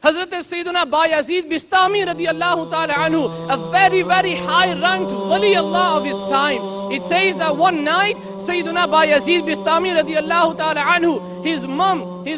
Hazrat Sayyiduna Bayazid Bistami radiyallahu ta'ala anhu, a very, very high ranked wali Allah of his time. It says that one night, Sayyiduna Bayazid Bistami radiyallahu ta'ala anhu, his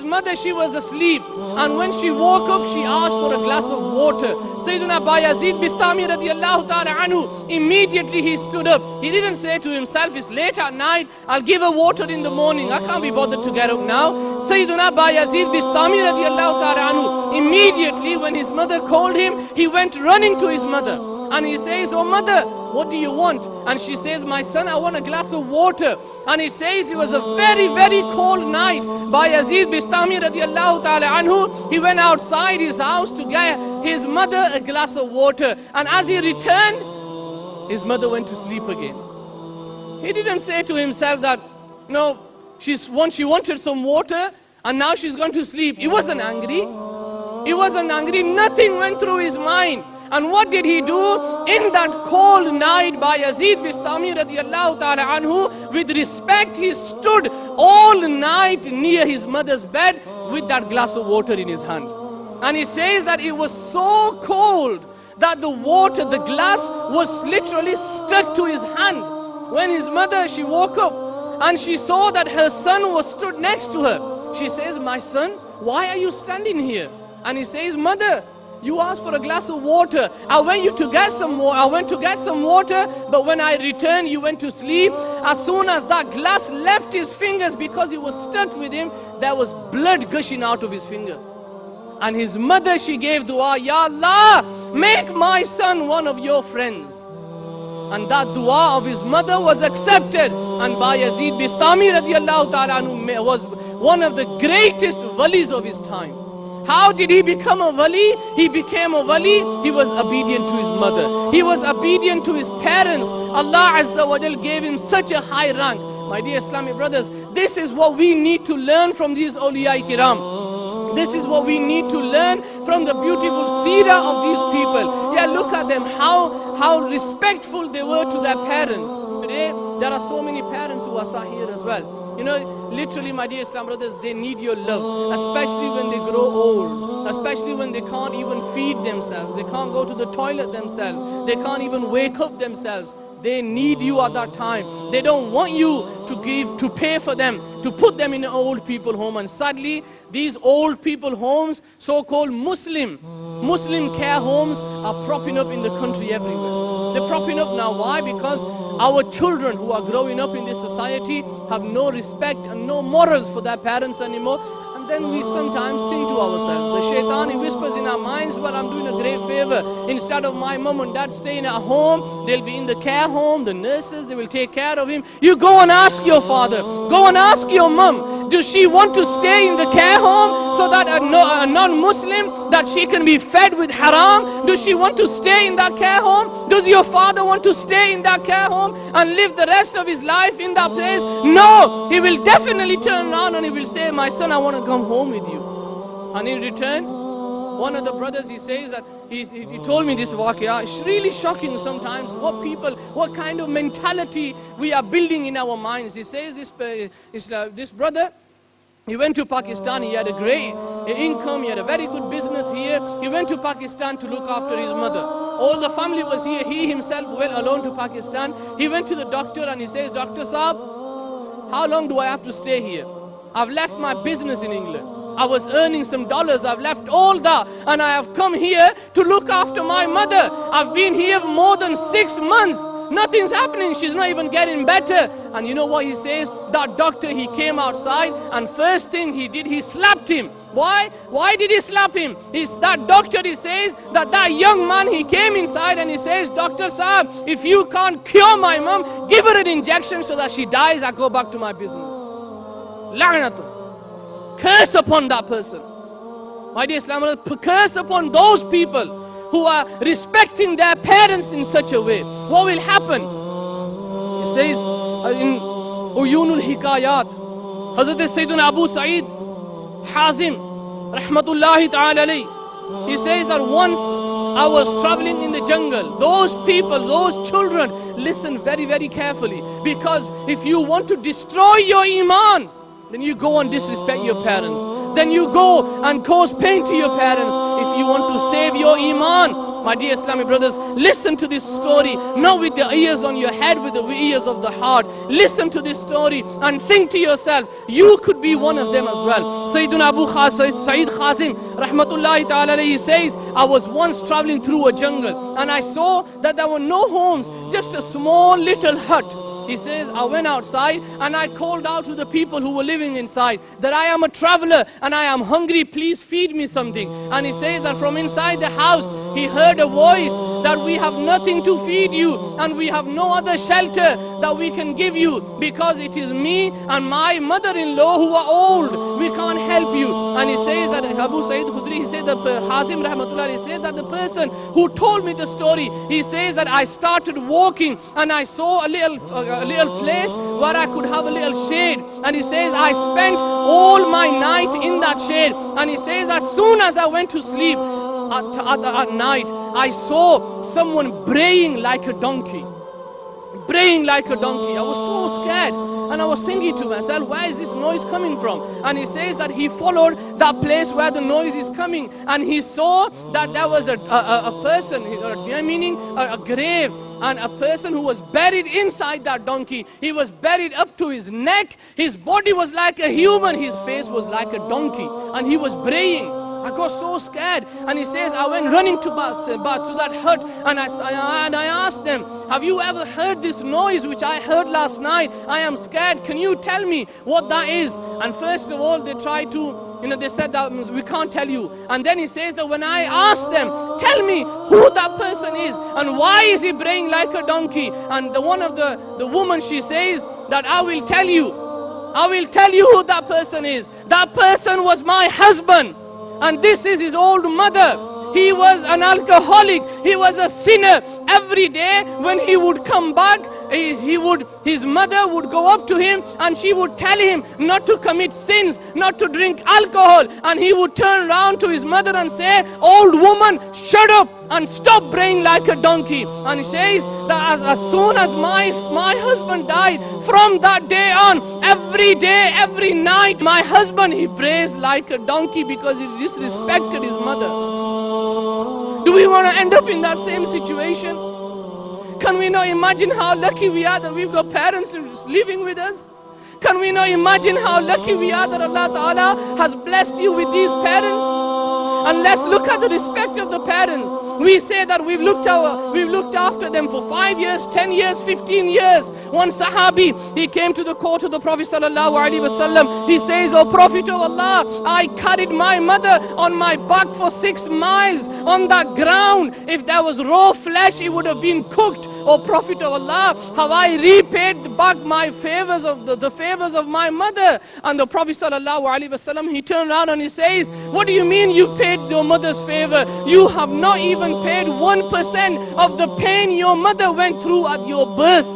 mother, she was asleep. And when she woke up, she asked for a glass of water. Sayyiduna Bayazid Bistami radiyallahu ta'ala anhu, immediately he stood up. He didn't say to himself, it's late at night, I'll give her water in the morning. I can't be bothered to get up now. Sayyiduna Bayazid Bistami radiyallahu ta'ala anhu, immediately when his mother called him, he went running to his mother. And he says, oh mother, what do you want? And she says, my son, I want a glass of water. And he says it was a very, very cold night. Bayazid Bistami radiyallahu ta'ala anhu, he went outside his house to get his mother a glass of water. And as he returned, his mother went to sleep again. He didn't say to himself that, no, she wanted some water and now she's going to sleep. He wasn't angry. He wasn't angry. Nothing went through his mind. And what did he do? In that cold night, Bayazid Bistami radiyallahu ta'ala anhu, with respect, he stood all night near his mother's bed with that glass of water in his hand. And he says that it was so cold that the water, the glass, was literally stuck to his hand. When his mother, she woke up and she saw that her son was stood next to her. She says, my son, why are you standing here? And he says, mother, you asked for a glass of water. I went to get some water, but when I returned, you went to sleep. As soon as that glass left his fingers, because it was stuck with him, there was blood gushing out of his finger. And his mother, she gave dua, Ya Allah, make my son one of your friends. And that dua of his mother was accepted. And Bayazid Bistami radiyallahu ta'ala anhu was one of the greatest walis of his time. How did he become a wali? He became a wali. He was obedient to his mother. He was obedient to his parents. Allah Azza wa Jal gave him such a high rank. My dear Islamic brothers, this is what we need to learn from these awliya kiram. This is what we need to learn from the beautiful seerah of these people. Yeah, look at them, how respectful they were to their parents. Today, there are so many parents who are sat here as well. You know, literally, my dear Islam brothers, they need your love, especially when they grow old, especially when they can't even feed themselves, they can't go to the toilet themselves, they can't even wake up themselves. They need you at that time. They don't want you to pay for them, to put them in an old people home. And sadly, these old people homes, so-called Muslim care homes, are propping up in the country everywhere. They're propping up now. Why? Because our children who are growing up in this society have no respect and no morals for their parents anymore. And then we sometimes think to ourselves, the shaitan, he whispers in our minds, well, I'm doing a great favor. Instead of my mom and dad staying at home, they'll be in the care home, the nurses, they will take care of him. You go and ask your father, go and ask your mom, does she want to stay in the care home so that a non-Muslim, that she can be fed with haram? Does she want to stay in that care home? Does your father want to stay in that care home and live the rest of his life in that place? No, he will definitely turn around and he will say, my son, I want to come home with you. And in return, one of the brothers, he says that he told me this waqia. It's really shocking sometimes what kind of mentality we are building in our minds. He says this brother, he went to Pakistan, he had a great income, he had a very good business here. He went to Pakistan to look after his mother. All the family was here, he himself went alone to Pakistan. He went to the doctor and he says, Dr. Saab, how long do I have to stay here? I've left my business in England. I was earning some dollars, I've left all that, and I have come here to look after my mother. I've been here more than 6 months. Nothing's happening, she's not even getting better. And you know what he says? That doctor, he came outside and first thing he did, he slapped him. Why? Why did he slap him? That doctor, he says that young man, he came inside and he says, Dr. Saab, if you can't cure my mom, give her an injection so that she dies, I go back to my business. La'natullah. Curse upon that person. My dear Islam, curse upon those people who are respecting their parents in such a way. What will happen? He says in Uyunul Hikayat, Hazrat Sayyidina Abu Sa'id Hazim, Rahmatullahi Ta'ala alayhi, he says that once I was traveling in the jungle. Those people, those children, listen very, very carefully. Because if you want to destroy your iman, then you go and disrespect your parents. Then you go and cause pain to your parents. your iman. My dear Islamic brothers, listen to this story, not with the ears on your head, with the ears of the heart. Listen to this story and think to yourself, you could be one of them as well. Sayyiduna Abu Sa'id Khazim, rahmatullahi ta'ala, he says, I was once traveling through a jungle and I saw that there were no homes, just a small little hut. He says, I went outside and I called out to the people who were living inside that I am a traveler and I am hungry, please feed me something. And he says that from inside the house, he heard a voice that we have nothing to feed you and we have no other shelter that we can give you because it is me and my mother-in-law who are old. We can't help you. And he says that Abu Sa'id Khudri, he said that Hazim Rahmatullah, he said that the person who told me the story, he says that I started walking and I saw a little place where I could have a little shade. And he says I spent all my night in that shade. And he says as soon as I went to sleep at night, I saw someone braying like a donkey. Braying like a donkey. I was so scared. And I was thinking to myself, where is this noise coming from? And he says that he followed that place where the noise is coming. And he saw that there was a person, meaning a grave. And a person who was buried inside that donkey. He was buried up to his neck. His body was like a human. His face was like a donkey. And he was braying. I got so scared. And he says, I went running to that hut and I asked them, have you ever heard this noise which I heard last night? I am scared. Can you tell me what that is? And first of all, they tried to, they said that we can't tell you. And then he says that when I asked them, tell me who that person is and why is he braying like a donkey? And the woman, she says that I will tell you who that person is. That person was my husband. And this is his old mother. He was an alcoholic. He was a sinner. Every day when he would come back, his mother would go up to him and she would tell him not to commit sins, not to drink alcohol. And he would turn around to his mother and say, old woman, shut up and stop braying like a donkey. And he says that as soon as my husband died, from that day on, every day, every night, my husband, he brays like a donkey because he disrespected his mother. Do we want to end up in that same situation? Can we not imagine how lucky we are that we've got parents living with us? Can we not imagine how lucky we are that Allah Ta'ala has blessed you with these parents? And let's look at the respect of the parents. We say that we've looked after them for 5 years, 10 years, 15 years. One Sahabi, he came to the court of the Prophet Sallallahu Alaihi Wasallam. He says, O Prophet of Allah, I carried my mother on my back for 6 miles on that ground. If there was raw flesh, it would have been cooked. O Prophet of Allah, have I repaid back my favors of the favors of my mother? And the Prophet Sallallahu Alaihi Wasallam, he turned around and he says, what do you mean you paid your mother's favor? You have not even paid 1% of the pain your mother went through at your birth.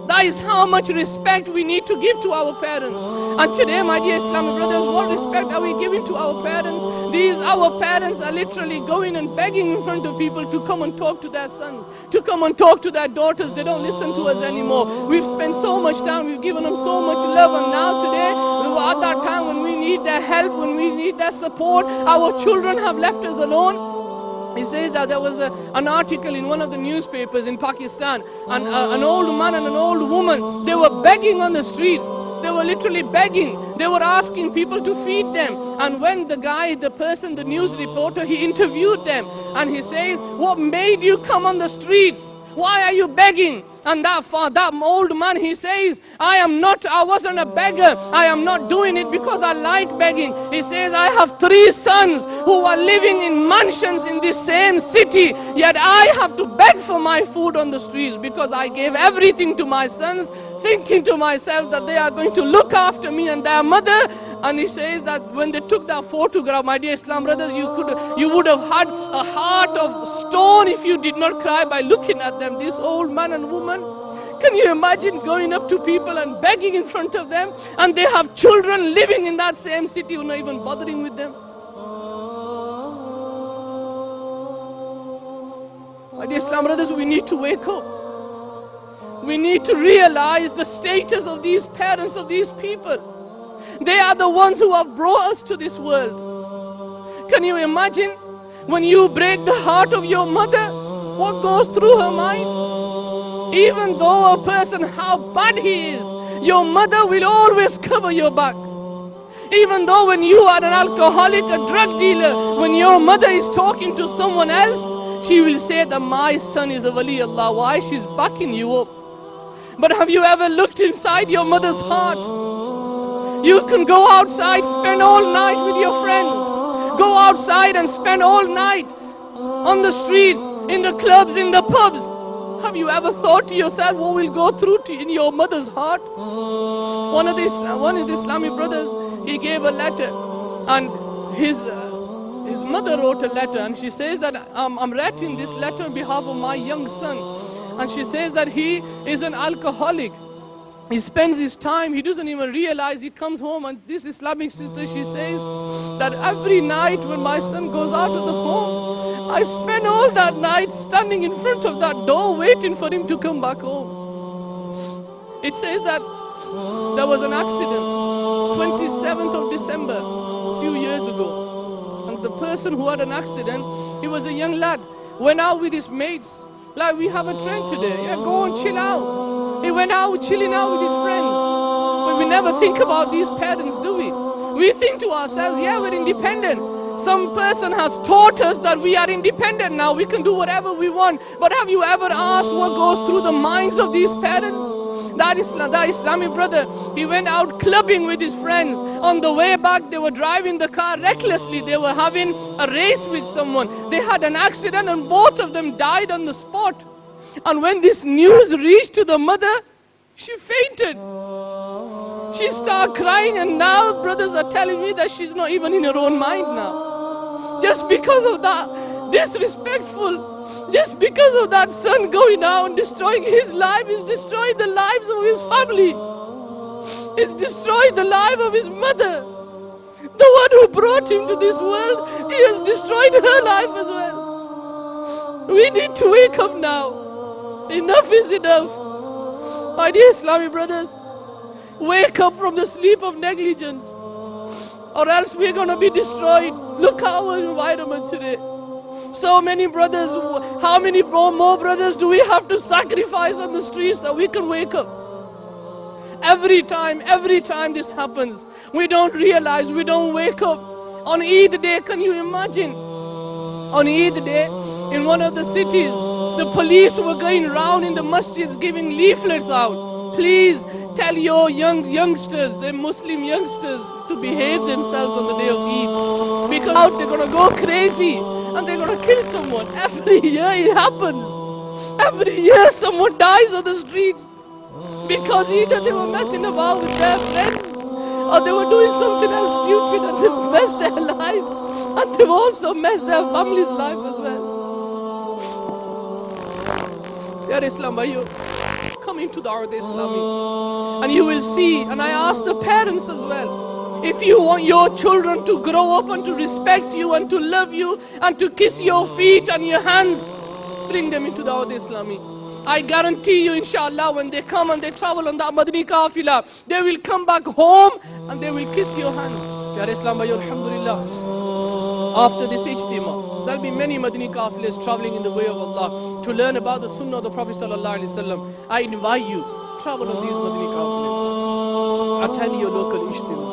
That is how much respect we need to give to our parents. And today, my dear Islamic brothers, what respect are we giving to our parents? Our parents are literally going and begging in front of people to come and talk to their sons, to come and talk to their daughters. They don't listen to us anymore. We've spent so much time, we've given them so much love, and now today, at that time when we need their help, when we need their support, our children have left us alone. He says that there was an article in one of the newspapers in Pakistan, and an old man and an old woman, they were begging on the streets. They were literally begging. They were asking people to feed them. And when the news reporter, he interviewed them, and he says, what made you come on the streets? Why are you begging? And that old man, he says, I wasn't a beggar. I am not doing it because I like begging. He says, I have 3 sons who are living in mansions in this same city, yet I have to beg for my food on the streets because I gave everything to my sons, thinking to myself that they are going to look after me and their mother. And he says that when they took that photograph, my dear Islam brothers, you would have had a heart of stone if you did not cry by looking at them, this old man and woman. Can you imagine going up to people and begging in front of them, and they have children living in that same city who are not even bothering with them? My dear Islam brothers, we need to wake up. We need to realize the status of these parents, of these people. They are the ones who have brought us to this world. Can you imagine When you break the heart of your mother, what goes through her mind? Even though a person, how bad he is, your mother will always cover your back. Even though when you are an alcoholic, a drug dealer, when your mother is talking to someone else, she will say that my son is a wali Allah. Why? She's backing you up. But have you ever looked inside your mother's heart? You can go outside, spend all night with your friends. Go outside and spend all night on the streets, in the clubs, in the pubs. Have you ever thought to yourself what will go through in your mother's heart? One of the Islamic brothers, he gave a letter, and his mother wrote a letter, and she says that I'm writing this letter on behalf of my young son. And she says that he is an alcoholic. He spends his time, he doesn't even realize, he comes home, and this Islamic sister, she says that every night when my son goes out of the home, I spend all that night standing in front of that door waiting for him to come back home. It says that there was an accident, 27th of December, a few years ago. And the person who had an accident, he was a young lad, went out with his mates, like we have a trend today, yeah, go and chill out. He went out chilling out with his friends. But we never think about these parents, do we? We think to ourselves, yeah, we're independent. Some person has taught us that we are independent now, we can do whatever we want. But have you ever asked what goes through the minds of these parents? That Islamic brother, he went out clubbing with his friends. On the way back, they were driving the car recklessly. They were having a race with someone. They had an accident and both of them died on the spot. And when this news reached to the mother, she fainted. She started crying, and now brothers are telling me that she's not even in her own mind now. Just because of that disrespectful, just because of that son going out and destroying his life, he's destroyed the lives of his family. He's destroyed the life of his mother. The one who brought him to this world, he has destroyed her life as well. We need to wake up now. Enough is enough. My dear Islamic brothers, wake up from the sleep of negligence, or else we're going to be destroyed. Look at our environment today. So many brothers, how many more brothers do we have to sacrifice on the streets that we can wake up? Every time this happens, we don't realize, we don't wake up. On Eid day, can you imagine? On Eid day, in one of the cities, the police were going around in the masjids giving leaflets out. Please tell your youngsters, the Muslim youngsters, to behave themselves on the day of Eid. Because out they're going to go crazy and they're going to kill someone. Every year it happens. Every year someone dies on the streets. Because either they were messing about with their friends, or they were doing something else stupid, and they've messed their life. And they've also messed their family's life as well. Ya Islam, you come into the Da'wat Islami, and you will see, and I ask the parents as well, if you want your children to grow up and to respect you and to love you and to kiss your feet and your hands, bring them into the Da'wat Islami. I guarantee you, inshallah, when they come and they travel on that Madani Qafila, they will come back home and they will kiss your hands. Ya Islam, alhamdulillah. After this ijtima, there'll be many Madani Qafilas traveling in the way of Allah to learn about the Sunnah of the Prophet sallallahu alaihi wasallam. I invite you, travel on these Madani Qafilas. Attend your local ijtima.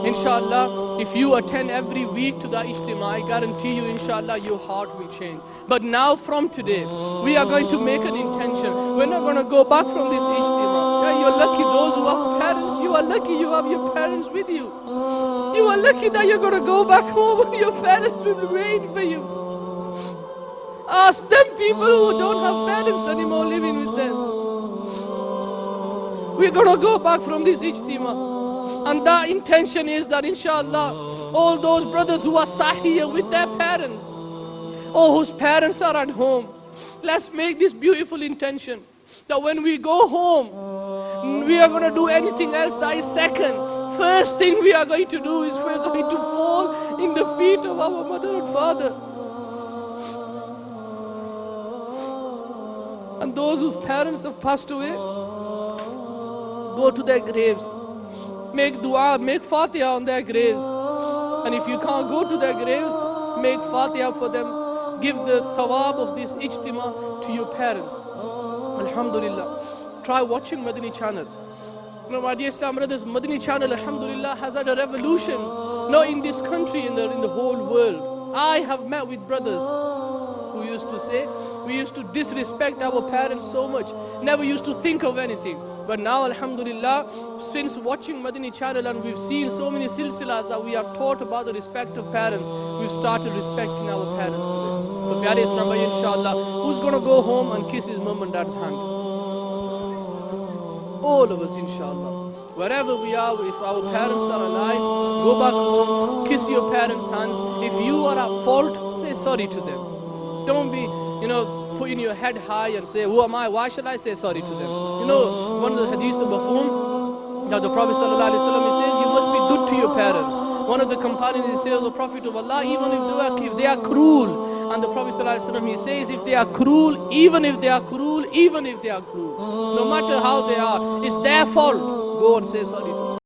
Inshallah, if you attend every week to the ijtima, I guarantee you, inshallah, your heart will change. But now from today, we are going to make an intention. We're not going to go back from this ijtima. Yeah, you're lucky, those who have parents, you are lucky you have your parents with you. You are lucky that you're going to go back home and your parents will be waiting for you. Ask them people who don't have parents anymore living with them. We're going to go back from this ijtima. And the intention is that inshallah, all those brothers who are sahih with their parents, or whose parents are at home, let's make this beautiful intention that when we go home, we are going to do anything else that is second. First thing we are going to do is we're going to fall in the feet of our mother and father. And those whose parents have passed away, go to their graves. Make dua, make fatiha on their graves. And if you can't go to their graves, make Fatiha for them, give the sawab of this ijtima to your parents. Alhamdulillah. Try watching Madani channel. You know, my dear Islam brothers, Madani channel, alhamdulillah, has had a revolution. Not in this country, in the whole world. I have met with brothers who used to say, we used to disrespect our parents so much, never used to think of anything. But now, alhamdulillah, since watching Madani channel and we've seen so many silsilas that we are taught about the respect of parents, we've started respecting our parents today. So, Pyare Islam Bhai, inshallah, who's going to go home and kiss his mom and dad's hand? All of us, inshallah. Wherever we are, if our parents are alive, go back home, kiss your parents' hands. If you are at fault, say sorry to them. Don't be, putting your head high and say, who am I? Why should I say sorry to them? One of the hadiths, the Mafhum, that the Prophet ﷺ, he says, you must be good to your parents. One of the companions, he says, the Prophet of Allah, even if they are cruel. And the Prophet ﷺ, he says, if they are cruel, even if they are cruel, no matter how they are, it's their fault. Go and say sorry to them.